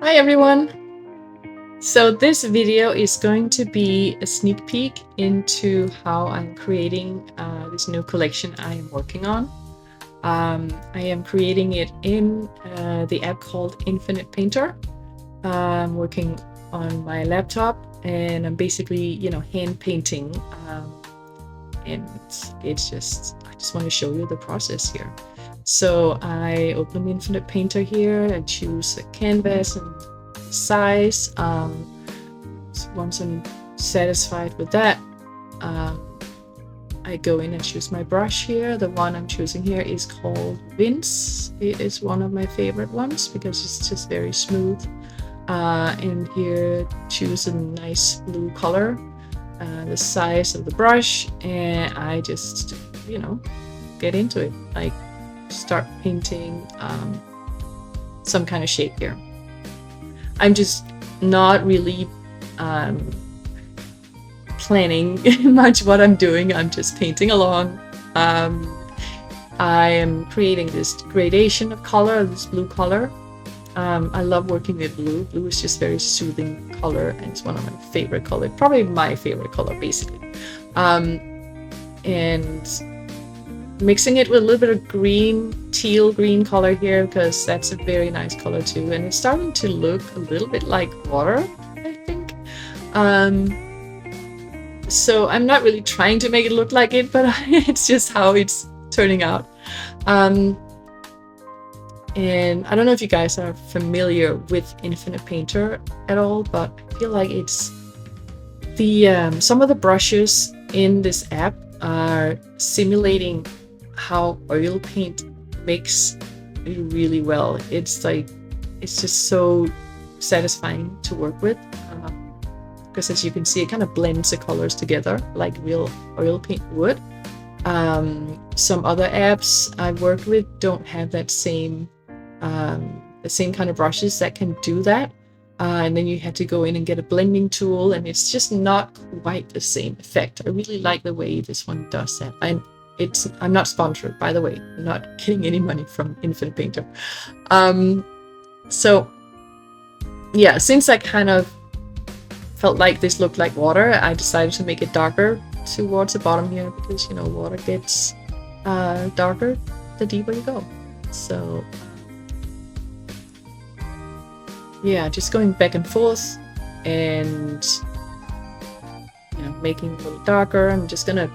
Hi everyone! So this video is going to be a sneak peek into how I'm creating this new collection I am working on. I am creating it in the app called Infinite Painter. I'm working on my laptop and I'm basically, hand painting. And it's just, I just want to show you the process here. So I open Infinite Painter here, I choose a canvas and size. Once I'm satisfied with that, I go in and choose my brush here. The one I'm choosing here is called Vince. It is one of my favorite ones because it's just very smooth. And here choose a nice blue color, the size of the brush, and I just, get into it. Like start painting some kind of shape here. I'm just not really planning much what I'm doing. I'm just painting along. I am creating this gradation of color, this blue color. I love working with blue. Blue is just very soothing color and it's one of my favorite color, probably my favorite color basically. And mixing it with a little bit of green, teal green color here because that's a very nice color too, and it's starting to look a little bit like water, I think. So I'm not really trying to make it look like it, but it's just how it's turning out. And I don't know if you guys are familiar with Infinite Painter at all, but I feel like it's the some of the brushes in this app are simulating how oil paint makes really well. It's just so satisfying to work with because as you can see, it kind of blends the colors together like real oil paint would. Some other apps I've worked with don't have that same the same kind of brushes that can do that, and then you have to go in and get a blending tool, and it's just not quite the same effect. I really like the way this one does that. I'm not sponsored, by the way. I'm not getting any money from Infinite Painter. So yeah, since I kind of felt like this looked like water, I decided to make it darker towards the bottom here because, water gets darker the deeper you go. So yeah, just going back and forth and making it a little darker. I'm just gonna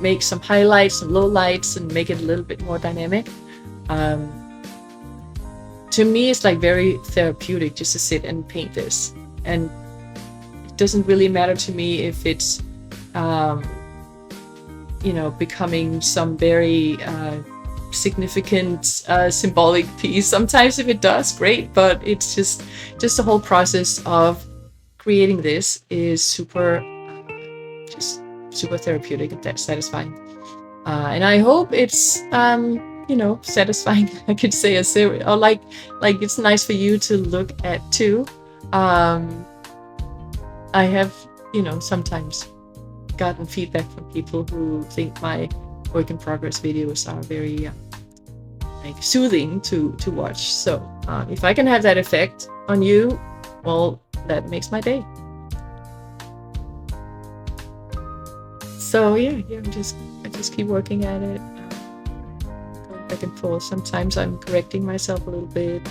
make some highlights, some lowlights, and make it a little bit more dynamic. To me, it's like very therapeutic just to sit and paint this, and it doesn't really matter to me if it's becoming some very significant symbolic piece. Sometimes if it does, great, but it's just the whole process of creating this is super therapeutic and that's satisfying, and I hope it's satisfying. I could say or like it's nice for you to look at too. I have sometimes gotten feedback from people who think my work in progress videos are very soothing to watch. So if I can have that effect on you, well, that makes my day. So yeah, I just keep working at it, going back and forth. Sometimes I'm correcting myself a little bit,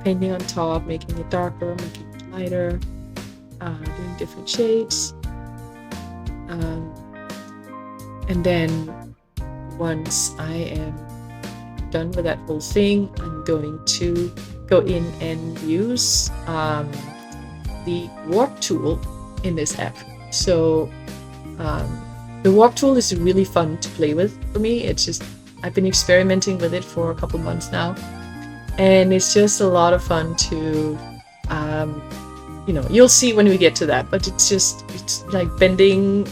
painting on top, making it darker, making it lighter, doing different shades. And then once I am done with that whole thing, I'm going to go in and use the warp tool in this app. So the warp tool is really fun to play with for me. It's just, I've been experimenting with it for a couple months now, and it's just a lot of fun to you'll see when we get to that, but it's like bending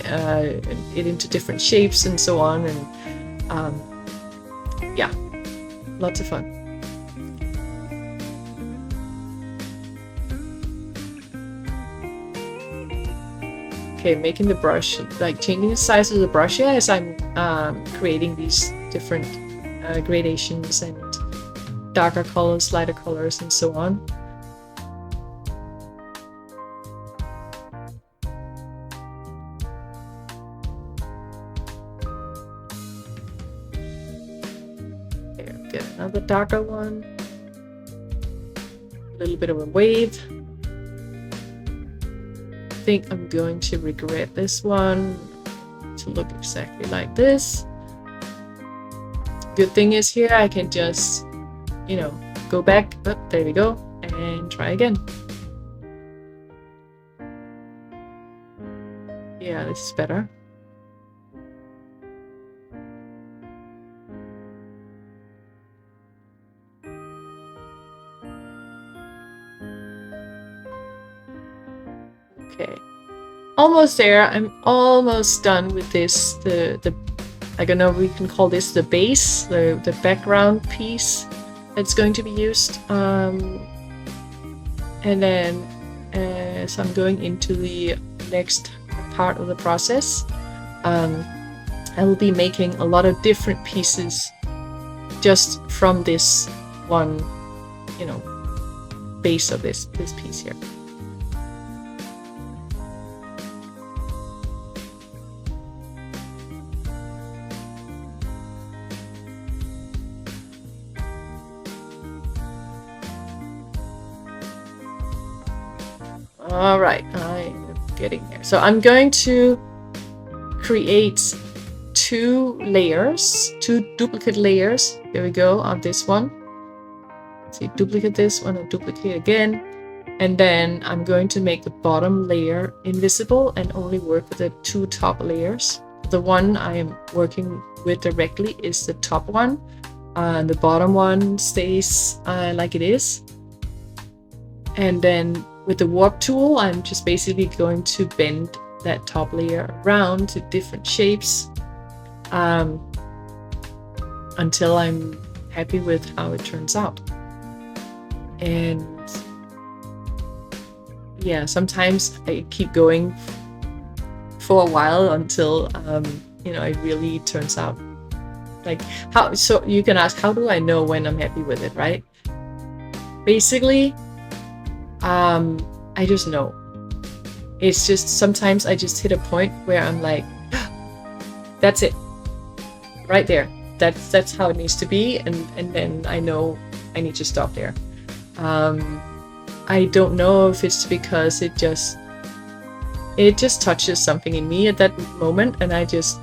it into different shapes and so on, and yeah, lots of fun. Okay, making the brush, like changing the size of the brush as I'm creating these different gradations and darker colors, lighter colors, and so on. another darker one. A little bit of a wave. I think I'm going to regret this one to look exactly like this. Good thing is here I can just, you know, go back. Oh, there we go. And try again. Yeah, this is better. Okay, almost there. I'm almost done with this. I don't know, we can call this the base, the background piece that's going to be used. And then as I'm going into the next part of the process, I will be making a lot of different pieces just from this one, you know, base of this piece here. All right, I'm getting there. So I'm going to create two duplicate layers. Here we go on this one. So you duplicate this one and duplicate again. And then I'm going to make the bottom layer invisible and only work with the two top layers. The one I am working with directly is the top one. The bottom one stays like it is. And then with the warp tool, I'm just basically going to bend that top layer around to different shapes until I'm happy with how it turns out. And yeah, sometimes I keep going for a while until you know, it really turns out like how. So you can ask, how do I know when I'm happy with it, right? Basically, I just know. It's just sometimes I just hit a point where I'm like, that's it, right there. That's how it needs to be, and then I know I need to stop there. I don't know if it's because it just touches something in me at that moment, and I just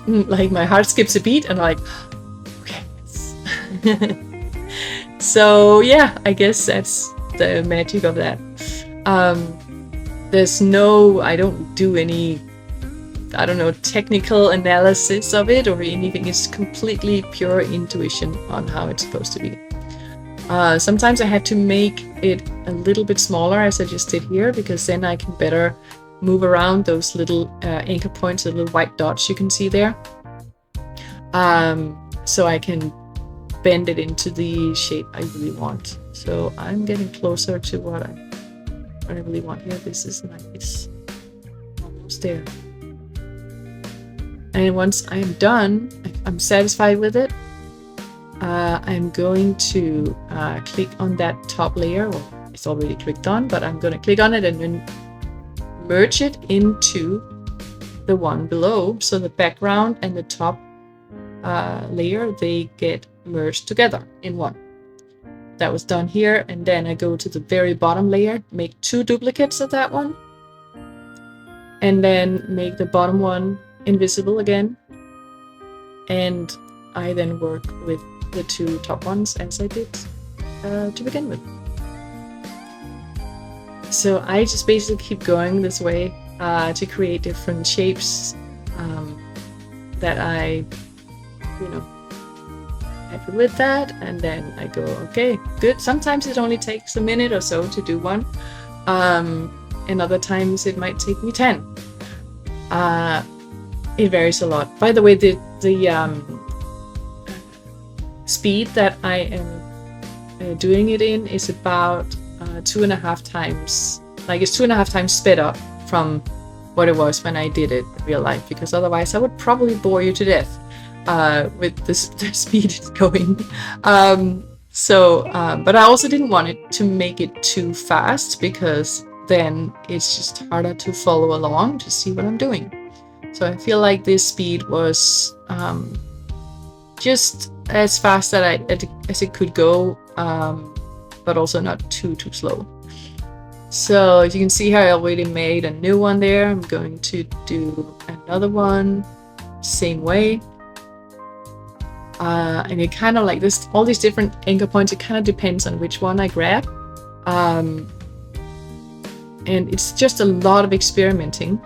like my heart skips a beat, and I'm like, okay. So yeah, I guess that's the magic of that. I don't do any, I don't know, technical analysis of it or anything. It's completely pure intuition on how it's supposed to be. Sometimes I have to make it a little bit smaller, as I just did here, because then I can better move around those little anchor points, the little white dots you can see there. So I can bend it into the shape I really want. So I'm getting closer to what I really want here. This is nice. Almost there. And once I am done, I'm satisfied with it, I'm going to click on that top layer. Well, it's already clicked on, but I'm going to click on it and then merge it into the one below. So the background and the top layer, they get merged together in one. That was done here, and then I go to the very bottom layer, make two duplicates of that one, and then make the bottom one invisible again, and I then work with the two top ones as I did to begin with. So I just basically keep going this way to create different shapes that I, you know, happy with that, and then I go, okay, good. Sometimes it only takes a minute or so to do one, and other times it might take me 10. It varies a lot. By the way, the speed that I am doing it in is about 2.5 times, like it's 2.5 times sped up from what it was when I did it in real life, because otherwise I would probably bore you to death with the speed it's going. But I also didn't want it to make it too fast, because then it's just harder to follow along to see what I'm doing. So I feel like this speed was just as fast as it could go, but also not too slow. So you can see how I already made a new one there. I'm going to do another one, same way. And it kind of like this, all these different anchor points, it kind of depends on which one I grab. And it's just a lot of experimenting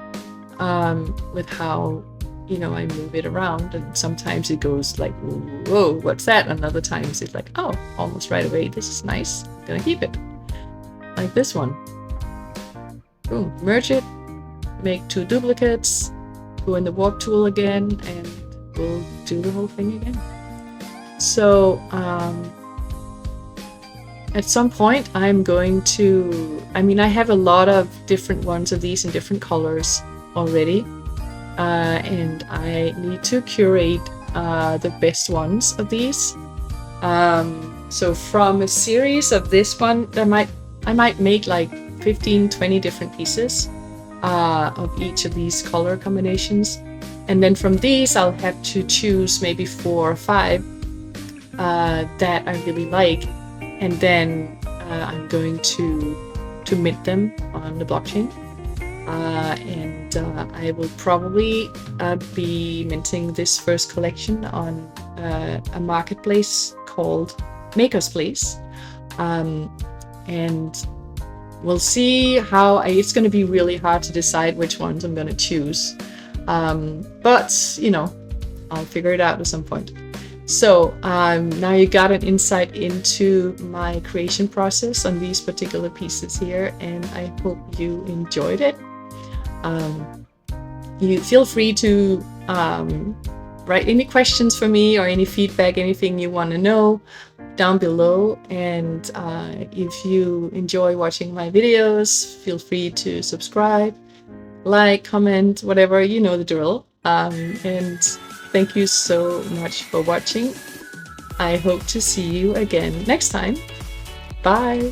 with how, you know, I move it around. And sometimes it goes like, whoa, what's that? And other times it's like, oh, almost right away, this is nice, I'm gonna keep it. Like this one. Boom, merge it, make 2 duplicates, go in the warp tool again, and we'll do the whole thing again. So at some point I'm going to, I mean, I have a lot of different ones of these in different colors already, and I need to curate the best ones of these. So from a series of this one, I might make like 15-20 different pieces of each of these color combinations, and then from these I'll have to choose maybe 4 or 5 that I really like, and then I'm going to mint them on the blockchain, and I will probably be minting this first collection on a marketplace called Maker's Place, and we'll see how it's going to be really hard to decide which ones I'm going to choose, but you know, I'll figure it out at some point. So now you got an insight into my creation process on these particular pieces here, and I hope you enjoyed it. You feel free to write any questions for me or any feedback, anything you want to know down below. And if you enjoy watching my videos, feel free to subscribe, like, comment, whatever, you know the drill. And thank you so much for watching. I hope to see you again next time. Bye!